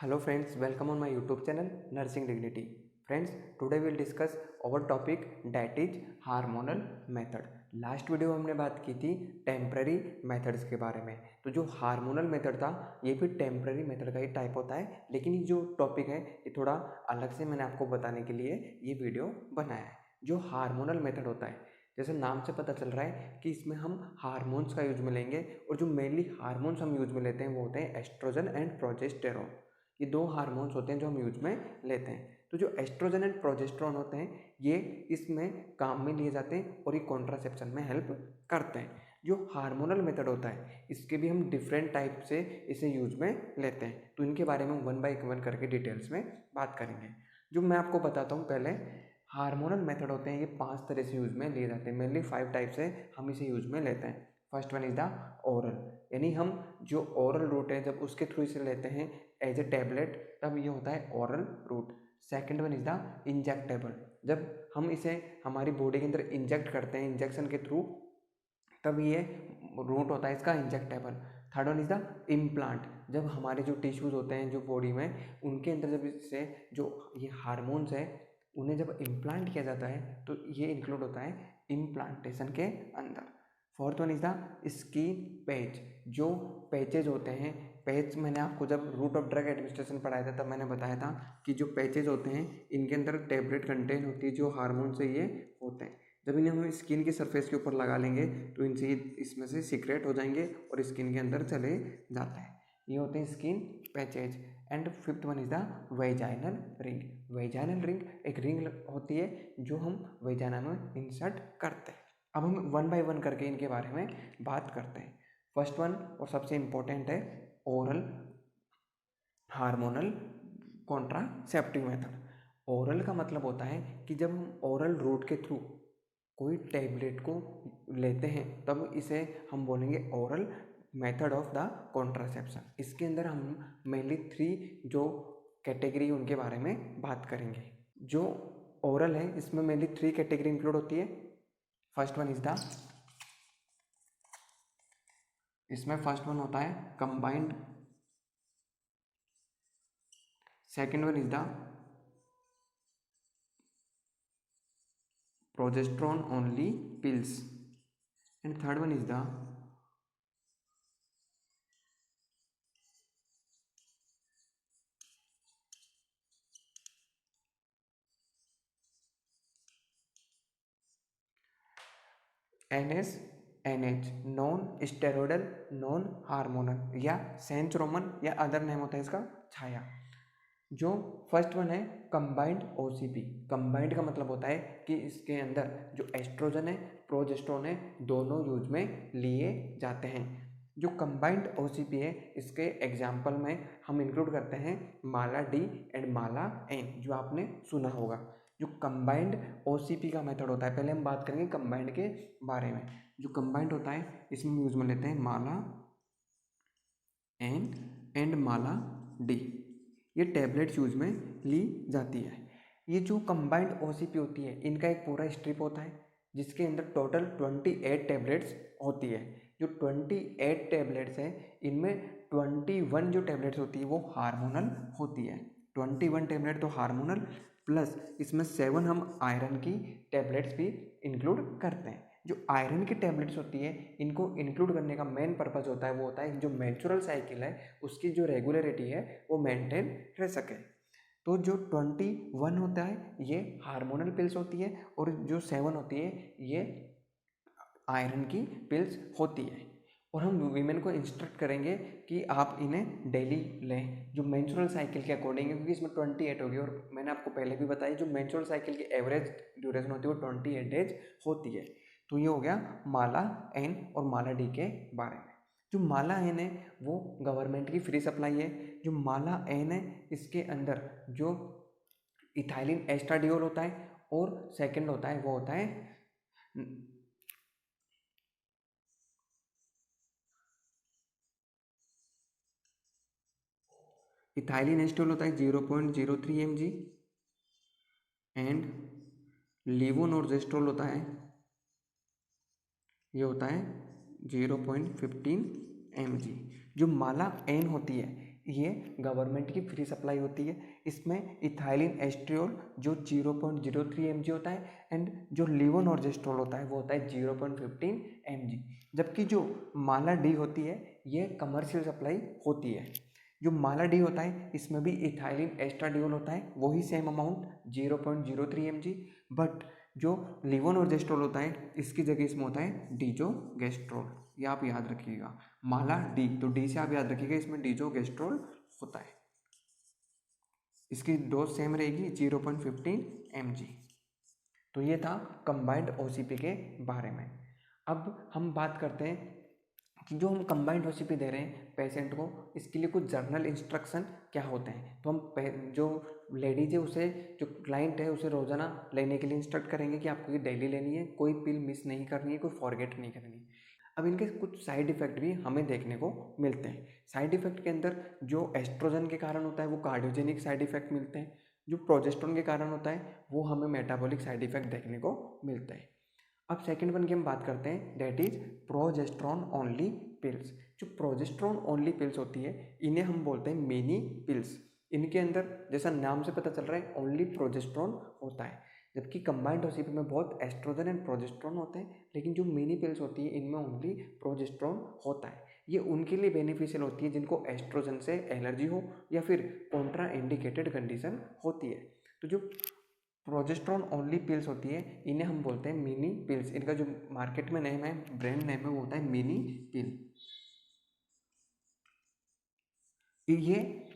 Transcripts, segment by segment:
Hello friends, welcome on my YouTube channel Nursing Dignity. Friends, today we'll discuss our topic that is hormonal method. Last video में हमने बात की थी temporary methods के बारे में। तो जो हार्मोनल मेथड था ये भी टेम्पररी मेथड का ही टाइप होता है, लेकिन ये जो टॉपिक है ये थोड़ा अलग से मैंने आपको बताने के लिए ये वीडियो बनाया है। जो हार्मोनल मेथड होता है, जैसे नाम से पता चल रहा है कि इसमें हम हार्मोन्स का यूज में लेंगे, और जो मेनली हार्मोन्स हम यूज में लेते हैं वो होते हैं एस्ट्रोजन एंड प्रोजेस्टेरोन। ये दो हार्मोन्स होते हैं जो हम यूज में लेते हैं। तो जो एस्ट्रोजन एंड प्रोजेस्टेरोन होते हैं ये इसमें काम में लिए जाते हैं और ये कॉन्ट्रासेप्शन में हेल्प करते हैं। जो हार्मोनल मेथड होता है इसके भी हम डिफरेंट टाइप से इसे यूज में लेते हैं, तो इनके बारे में वन बाय वन करके डिटेल्स में बात करेंगे। जो मैं आपको बताता हूँ पहले, हार्मोनल मेथड होते हैं ये 5 तरह से यूज में लिए जाते हैं। मेनली 5 टाइप से हम इसे यूज में लेते हैं। First one is the oral, यानी हम जो ओरल रूट है जब उसके थ्रू इसे लेते हैं एज ए टैबलेट तब ये होता है oral route. Second one is the injectable, जब हम इसे हमारी बॉडी के अंदर इंजेक्ट करते हैं इंजेक्शन के थ्रू तब ये रूट होता है इसका injectable. Third one is the implant, जब हमारे जो टिश्यूज होते हैं जो बॉडी में उनके अंदर जब इससे जो ये हार्मोन्स है उन्हें जब इम्प्लांट किया जाता है तो ये इंक्लूड होता है इम्प्लांटेशन के अंदर। Fourth one is the skin patch, जो पैचेज होते हैं पैच मैंने आपको जब रूट ऑफ ड्रग एडमिनिस्ट्रेशन पढ़ाया था तब मैंने बताया था कि जो पैचेज होते हैं इनके अंदर टैबलेट कंटेन होती है जो हार्मोन से ये होते हैं। जब इन्हें हम स्किन की सरफेस के ऊपर लगा लेंगे तो इनसे इसमें से सीक्रेट हो जाएंगे और स्किन के अंदर चले जाते हैं। ये होते हैं skin patches. And fifth one is the vaginal ring. Vaginal ring एक रिंग होती है जो हम वेजाइना में इंसर्ट करते हैं। अब हम वन बाय वन करके इनके बारे में बात करते हैं। फर्स्ट वन और सबसे इम्पोर्टेंट है oral hormonal contraceptive method. Oral का मतलब होता है कि जब हम ओरल रूट के थ्रू कोई टैबलेट को लेते हैं तब इसे हम बोलेंगे oral method of the contraception. इसके अंदर हम मेनली 3 जो कैटेगरी उनके बारे में बात करेंगे। जो ओरल है इसमें मेनली 3 कैटेगरी इंक्लूड होती है। फर्स्ट वन इज द, इसमें फर्स्ट वन होता है combined. Second one is the progesterone only pills and third one is the NS non steroidal non hormonal, या सेंस रोमन या अदर नेम होता है इसका छाया। जो फर्स्ट वन है कंबाइंड OCP। कंबाइंड का मतलब होता है कि इसके अंदर जो एस्ट्रोजन है प्रोजेस्टेरोन है दोनों यूज में लिए जाते हैं। जो कंबाइंड OCP है इसके एग्जाम्पल में हम इंक्लूड करते हैं माला डी एंड माला एन, जो आपने सुना होगा। जो कंबाइंड OCP का मेथड होता है, पहले हम बात करेंगे कंबाइंड के बारे में। जो कंबाइंड होता है इसमें यूज में लेते हैं माला एन एंड माला डी, ये टैबलेट्स यूज में ली जाती है। ये जो कंबाइंड OCP होती है इनका एक पूरा स्ट्रिप होता है जिसके अंदर टोटल 28 टैबलेट्स होती है। जो 28 टैबलेट्स है इनमें 21 जो टैबलेट्स होती है वो हार्मोनल होती है। 21 टैबलेट तो हार्मोनल प्लस इसमें 7 हम आयरन की टैबलेट्स भी इंक्लूड करते हैं। जो आयरन की टैबलेट्स होती है इनको इंक्लूड करने का मेन पर्पस होता है वो होता है जो मेंस्ट्रुअल साइकिल है उसकी जो रेगुलरिटी है वो मेंटेन रह सके। तो जो 21 होता है ये हार्मोनल पिल्स होती है और जो 7 होती है ये आयरन की पिल्स होती है। और हम वीमेन को इंस्ट्रक्ट करेंगे कि आप इन्हें डेली लें जो मेंस्ट्रुअल साइकिल के अकॉर्डिंग है, क्योंकि इसमें 28 होगी और मैंने आपको पहले भी बताया जो मेंस्ट्रुअल साइकिल की एवरेज ड्यूरेशन होती है वो 28 डेज होती है। तो ये हो गया माला एन और माला डी के बारे में। जो माला एन है वो गवर्नमेंट की फ्री सप्लाई है। जो माला एन है इसके अंदर जो इथाइलिन एस्ट्राडियोल होता है और सेकंड होता है वो होता है इथाइलिन एस्ट्रोल होता है 0.03 mg एंड लीवोनोर्जेस्ट्रोल होता है ये होता है 0.15 mg। जो माला एन होती है ये गवर्नमेंट की फ्री सप्लाई होती है। इसमें इथाइलिन एस्ट्रियोल जो 0.03 mg होता है एंड जो लीवोनॉर्जेस्ट्रोल होता है वो होता है 0.15 mg। जबकि जो माला डी होती है ये कमर्शियल सप्लाई होती है। जो माला डी होता है इसमें भी इथाइलिन एस्ट्राडियोल होता है, वही सेम अमाउंट 0.03 mg। बट जो लीवोनॉर्जेस्ट्रोल होता है इसकी जगह इसमें होता है डीजोगेस्ट्रोल, ये आप याद रखिएगा। माला डी, तो डी से आप याद रखिएगा इसमें डीजोगेस्ट्रोल होता है। इसकी डोज सेम रहेगी 0.15 mg। तो ये था कंबाइंड ओसीपी के बारे में। अब हम बात करते हैं कि जो हम कंबाइंड ओसीपी दे रहे हैं पेशेंट को, इसके लिए कुछ जर्नल इंस्ट्रक्शन क्या होते हैं। तो हम जो लेडीज है उसे, जो क्लाइंट है उसे रोज़ाना लेने के लिए इंस्ट्रक्ट करेंगे कि आपको ये डेली लेनी है, कोई पिल मिस नहीं करनी है, कोई फॉरगेट नहीं करनी है। अब इनके कुछ साइड इफ़ेक्ट भी हमें देखने को मिलते हैं। साइड इफ़ेक्ट के अंदर जो एस्ट्रोजन के कारण होता है वो कार्डियोजेनिक साइड इफ़ेक्ट मिलते हैं, जो प्रोजेस्टेरोन के कारण होता है वो हमें मेटाबॉलिक साइड इफ़ेक्ट देखने को मिलते हैं। अब सेकेंड वन की हम बात करते हैं, that is progesterone only pills. जो प्रोजेस्टेरोन ओनली पिल्स होती है इन्हें हम बोलते हैं मिनी पिल्स। इनके अंदर जैसा नाम से पता चल रहा है ओनली प्रोजेस्टेरोन होता है, जबकि कंबाइंड ओसीपी में बहुत एस्ट्रोजन एंड प्रोजेस्टेरोन होते हैं, लेकिन जो मिनी पिल्स होती है इनमें ओनली प्रोजेस्टेरोन होता है। ये उनके लिए बेनिफिशियल होती है जिनको एस्ट्रोजन से एलर्जी हो या फिर कॉन्ट्रा इंडिकेटेड कंडीशन होती है। तो जो प्रोजेस्टेरोन ओनली पिल्स होती है इन्हें हम बोलते हैं मिनी पिल्स। इनका जो मार्केट में नेम है, ब्रांड नेम है, वो होता है मिनी पिल। ये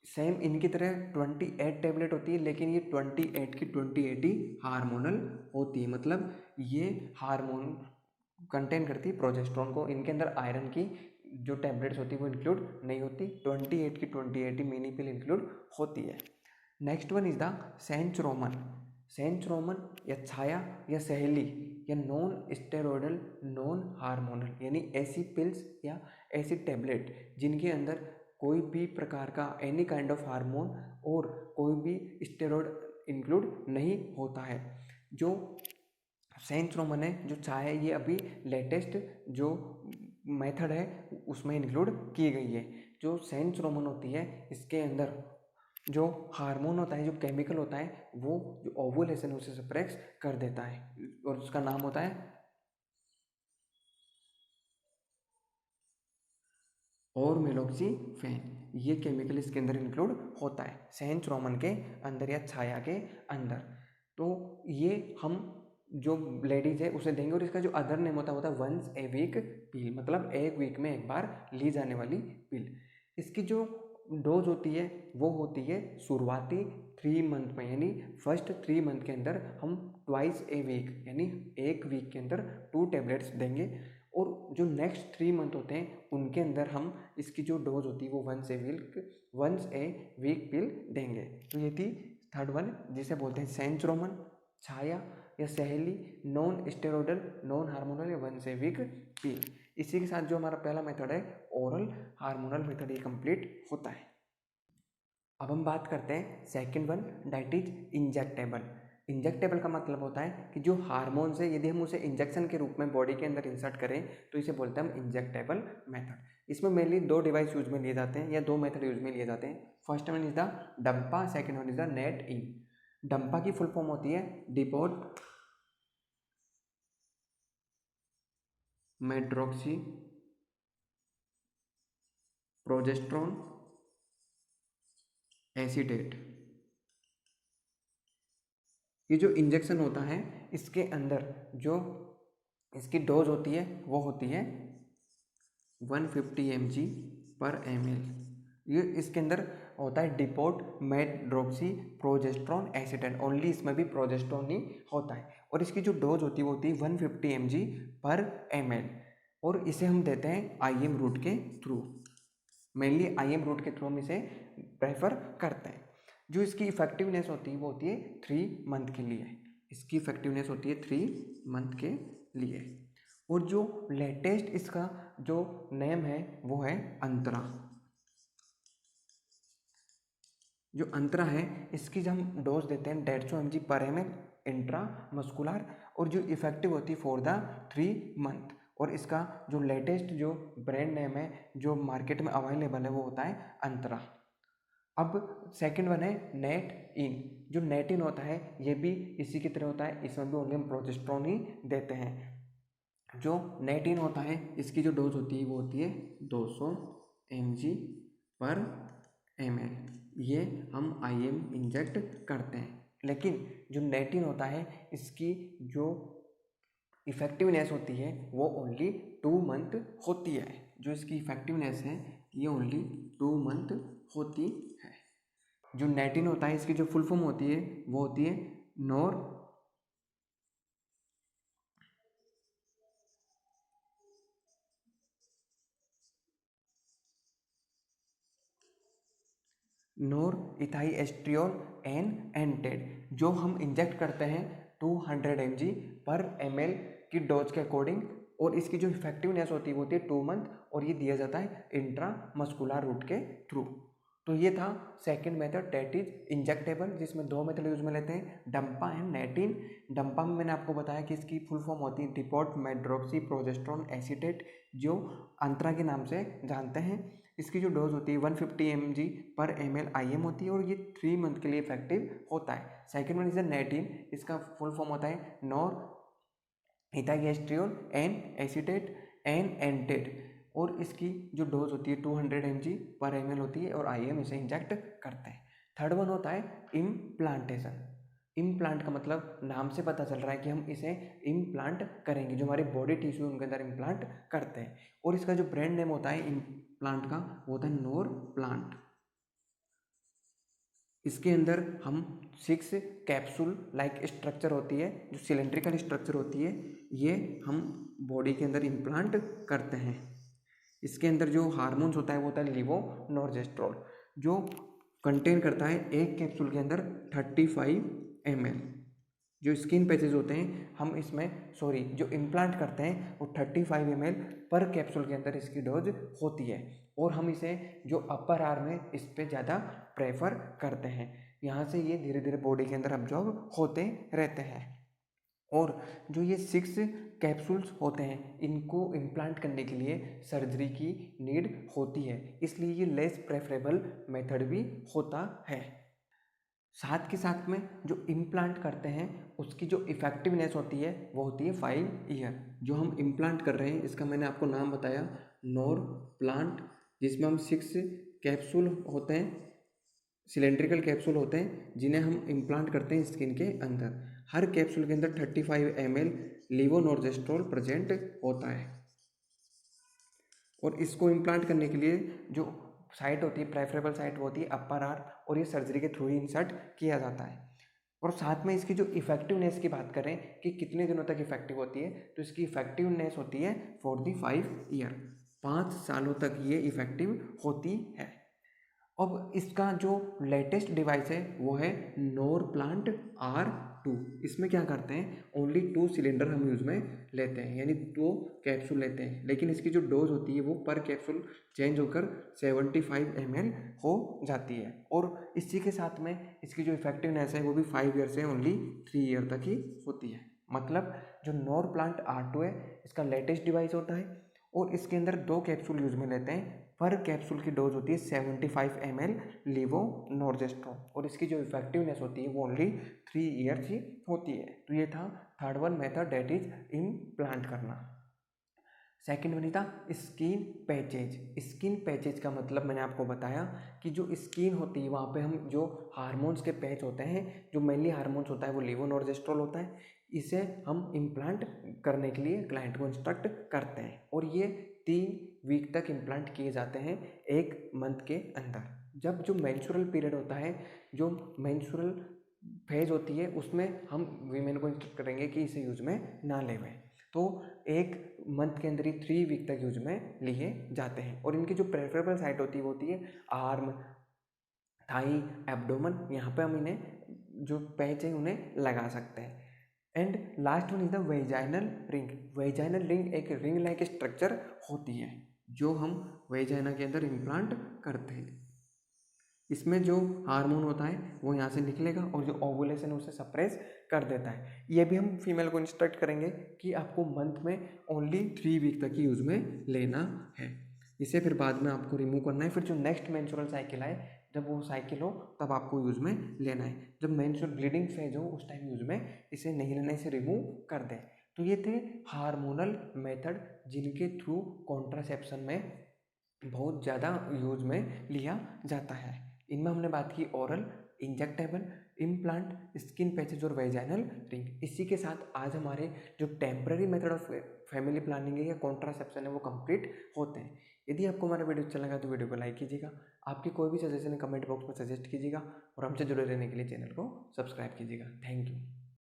सेम इनकी तरह 28 टेबलेट होती है, लेकिन ये 28 की 28 ही हार्मोनल होती है। मतलब ये हार्मोन कंटेन करती है प्रोजेस्टेरोन को। इनके अंदर आयरन की जो टैबलेट्स होती है वो इंक्लूड नहीं होती। 28 की 28 ही मिनी पिल इंक्लूड होती है। Next one is the Centchroman. Centchroman या छाया या सहेली या नॉन स्टेरॉयडल नॉन हार्मोनल, यानी ऐसी पिल्स या ऐसी टैबलेट जिनके अंदर कोई भी प्रकार का एनी काइंड ऑफ हार्मोन और कोई भी स्टेरॉयड इंक्लूड नहीं होता है। जो सेंचरोमन है, जो छाया है, ये अभी लेटेस्ट जो मेथड है उसमें इंक्लूड की गई है। जो सेंचरोमन होती है इसके अंदर जो हार्मोन होता है, जो केमिकल होता है, वो जो ओवुलेशन उसे सप्रेस कर देता है और उसका नाम होता है ऑर्मेलॉक्सीफेन। ये केमिकल इसके अंदर इंक्लूड होता है सेंचरोमन के अंदर या छाया के अंदर। तो ये हम जो लेडीज है उसे देंगे और इसका जो अदर नेम होता है वंस ए वीक पिल, मतलब एक वीक में एक बार ली जाने वाली पिल। इसकी जो डोज होती है वो होती है शुरुआती 3 मंथ में, यानी फर्स्ट 3 मंथ के अंदर हम ट्वाइस ए वीक यानी एक वीक के अंदर 2 टैबलेट्स देंगे। और जो नेक्स्ट 3 मंथ होते हैं उनके अंदर हम इसकी जो डोज होती है वो वंस ए वीक पिल देंगे। तो ये थी थर्ड वन जिसे बोलते हैं सेंचरोमन, छाया या सहेली, नॉन स्टेरॉयडल नॉन हार्मोनल या वंस ए वीक पिल। इसी के साथ जो हमारा पहला मेथड है ओरल हार्मोनल मेथड, ये कंप्लीट होता है। अब हम बात करते हैं second one, that is injectable. Injectable का मतलब होता है कि जो हार्मोन है यदि हम उसे इंजेक्शन के रूप में बॉडी के अंदर इंसर्ट करें तो इसे बोलते हैं हम इंजेक्टेबल मेथड। इसमें मेनली 2 डिवाइस यूज में लिए जाते हैं या 2 मेथड यूज में लिए जाते हैं। First one is the DMPA, second one is the net in. DMPA की फुल फॉर्म होती है डिपोट मेड्रोक्सी प्रोजेस्ट्रॉन एसीटेट। ये जो इंजेक्शन होता है इसके अंदर जो इसकी डोज होती है वो होती है 150 mg पर ml। ये इसके अंदर होता है depot medroxy progesterone acetate, only इसमें भी प्रोजेस्ट्रॉन ही होता है। और इसकी जो डोज होती है वो होती है 150 mg पर ml। और इसे हम देते हैं IM रूट के थ्रू, मेनली IM रूट के थ्रू हम इसे प्रेफर करते हैं। जो इसकी इफेक्टिवनेस होती है वो होती है 3 मंथ के लिए। इसकी इफेक्टिवनेस होती है 3 मंथ के लिए। और जो लेटेस्ट इसका जो नेम है वो है अंतरा। जो अंतरा है इसकी जब हम डोज देते हैं 150 mg पर ml इंट्रा मस्कुलर, और जो इफेक्टिव होती है फॉर द 3 मंथ। और इसका जो लेटेस्ट जो ब्रांड नेम है जो मार्केट में अवेलेबल है वो होता है अंतरा। अब सेकंड वन है नेट इन। जो नेट इन होता है ये भी इसी की तरह होता है, इसमें भी ओनली हम प्रोजेस्टेरोन ही देते हैं। जो नेट इन होता है इसकी जो डोज होती है वो होती है 200 mg पर ml, ये हम IM इंजेक्ट करते हैं। लेकिन जो नेट इन होता है इसकी जो इफ़ेक्टिवनेस होती है वो ओनली 2 मंथ होती है। जो इसकी इफ़ेक्टिवनेस है ये ओनली 2 मंथ होती है। जो नेटिन होता है इसकी जो फुल फॉर्म होती है वो होती है नोर इथाइएस्ट्रियोल एंटेड, जो हम इंजेक्ट करते हैं 200 mg पर ml की डोज के अकॉर्डिंग, और इसकी जो इफेक्टिवनेस होती है वो होती है 2 मंथ, और ये दिया जाता है इंट्रामस्कुलर रूट के थ्रू। तो ये था second method that is injectable, जिसमें 2 मेथड यूज में लेते हैं, डंपा एंड नेटिन। डंपा में मैंने आपको बताया कि इसकी फुल फॉर्म होती है डिपोट मेड्रोक्सी प्रोजेस्टेरोन एसीटेट, जो अंतरा के नाम से जानते हैं। इसकी जो डोज होती है 150 mg पर ml IM होती है और ये 3 मंथ के लिए इफेक्टिव होता है। सेकेंड वन इज नेटिन, इसका फुल फॉर्म होता है नॉर इथाइएस्ट्रियोल एन एसीटेट एन एंटेड, और इसकी जो डोज होती है 200 mg पर ml होती है और IM इसे इंजेक्ट करते हैं। थर्ड वन होता है इम्प्लांटेशन। इम्प्लांट का मतलब नाम से पता चल रहा है कि हम इसे इम्प्लांट करेंगे, जो हमारे बॉडी टिश्यू उनके अंदर इम्प्लांट करते हैं। और इसका जो ब्रांड नेम होता है इम्प्लांट का वो होता है नोर प्लांट। इसके अंदर हम 6 कैप्सूल लाइक स्ट्रक्चर होती है, जो सिलेंड्रिकल स्ट्रक्चर होती है, ये हम बॉडी के अंदर इम्प्लांट करते हैं। इसके अंदर जो हार्मोन्स होता है वो होता है लीवोनॉर्जेस्ट्रोल, जो कंटेन करता है एक कैप्सूल के अंदर 35 ml। जो स्किन पैचेज होते हैं हम इसमें जो इम्प्लांट करते हैं वो 35 ml पर कैप्सूल के अंदर इसकी डोज होती है, और हम इसे जो अपर आर्म है इस पर ज़्यादा प्रेफर करते हैं। यहाँ से ये धीरे धीरे बॉडी के अंदर अब्जॉर्ब होते रहते हैं। और जो ये 6 कैप्सूल्स होते हैं इनको इम्प्लांट करने के लिए सर्जरी की नीड होती है, इसलिए ये लेस प्रेफरेबल मेथड भी होता है। साथ के साथ में जो इम्प्लांट करते हैं उसकी जो इफ़ेक्टिवनेस होती है वो होती है 5 ईयर। जो हम इम्प्लांट कर रहे हैं इसका मैंने आपको नाम बताया नोर प्लांट, जिसमें हम 6 कैप्सूल होते हैं, सिलेंड्रिकल कैप्सूल होते हैं, जिन्हें हम इम्प्लांट करते हैं स्किन के अंदर। हर कैप्सूल के अंदर 35 ml लीवोनॉर्जेस्ट्रोल प्रेजेंट होता है, और इसको इम्प्लांट करने के लिए जो साइट होती है प्रेफरेबल साइट वो होती है अपर आर्म, और ये सर्जरी के थ्रू ही इंसर्ट किया जाता है। और साथ में इसकी जो इफेक्टिवनेस की बात करें कि कितने दिनों तक इफेक्टिव होती है, तो इसकी इफेक्टिवनेस होती है फॉर दी 5 ईयर, 5 सालों तक ये इफेक्टिव होती है। अब इसका जो लेटेस्ट डिवाइस है वो है नोर प्लांट R2। इसमें क्या करते हैं, ओनली 2 सिलेंडर हम यूज़ में लेते हैं, यानी 2 कैप्सूल लेते हैं, लेकिन इसकी जो डोज होती है वो पर कैप्सूल चेंज होकर 75 ml हो जाती है। और इसी के साथ में इसकी जो इफेक्टिवनेस है वो भी 5 ईयर से ओनली 3 ईयर तक ही होती है। मतलब जो नोर प्लांट R2 है इसका लेटेस्ट डिवाइस होता है, और इसके अंदर 2 कैप्सूल यूज में लेते हैं, पर कैप्सूल की डोज होती है 75 ml लीवोनॉर्जेस्ट्रोल, और इसकी जो इफेक्टिवनेस होती है वो ओनली 3 ईयर्स ही होती है। तो ये था third one method that is implant करना। सेकेंड वन था स्किन पैचेज। स्किन पैचेज का मतलब मैंने आपको बताया कि जो स्किन होती है वहाँ पे हम जो हार्मोन्स के पैच होते हैं, जो मेनली हार्मोन्स होता है वो लीवोनॉर्जेस्ट्रोल होता है, इसे हम इम्प्लांट करने के लिए क्लाइंट को इंस्ट्रक्ट करते हैं, और ये 3 वीक तक इम्प्लांट किए जाते हैं 1 मंथ के अंदर। जब जो मेंस्ट्रुअल पीरियड होता है, जो मेंस्ट्रुअल फेज होती है, उसमें हम वीमेन को इंस्ट्रक्ट करेंगे कि इसे यूज में ना लेवें। तो 1 मंथ के अंदर ही 3 वीक तक यूज में लिए जाते हैं। और इनकी जो प्रेफरेबल साइट होती है वो होती है आर्म, थाई, एब्डोमन, यहाँ पे हम इन्हें जो पैच है उन्हें लगा सकते हैं। And last one is the vaginal ring. Vaginal ring एक रिंग लाइक स्ट्रक्चर होती है जो हम वेजाइना के अंदर इम्प्लांट करते हैं। इसमें जो हार्मोन होता है वो यहाँ से निकलेगा और जो ओवुलेशन है उसे सप्रेस कर देता है। ये भी हम फीमेल को इंस्ट्रक्ट करेंगे कि आपको मंथ में ओनली 3 वीक तक ही यूज़ में लेना है। इसे फिर बाद में आपको रिमूव करना है। फिर जो नेक्स्ट मेंस्ट्रुअल साइकिल आए, जब वो साइकिल हो तब आपको यूज़ में लेना है। जब मेंस्ट्रुअल ब्लीडिंग फेज हो उस टाइम यूज़ में इसे नहीं लेना, इसे रिमूव कर दें। तो ये थे हार्मोनल मेथड जिनके थ्रू कॉन्ट्रासेप्शन में बहुत ज़्यादा यूज में लिया जाता है। इनमें हमने बात की oral, injectable, implant, skin patches और वेजाइनल रिंग। इसी के साथ आज हमारे जो temporary method of family planning है या कॉन्ट्रासेप्शन है वो कंप्लीट होते हैं। यदि आपको हमारा वीडियो अच्छा लगा तो वीडियो को लाइक कीजिएगा। आपकी कोई भी सजेशन कमेंट बॉक्स में सजेस्ट कीजिएगा और हमसे जुड़े रहने के लिए चैनल को सब्सक्राइब कीजिएगा। Thank you.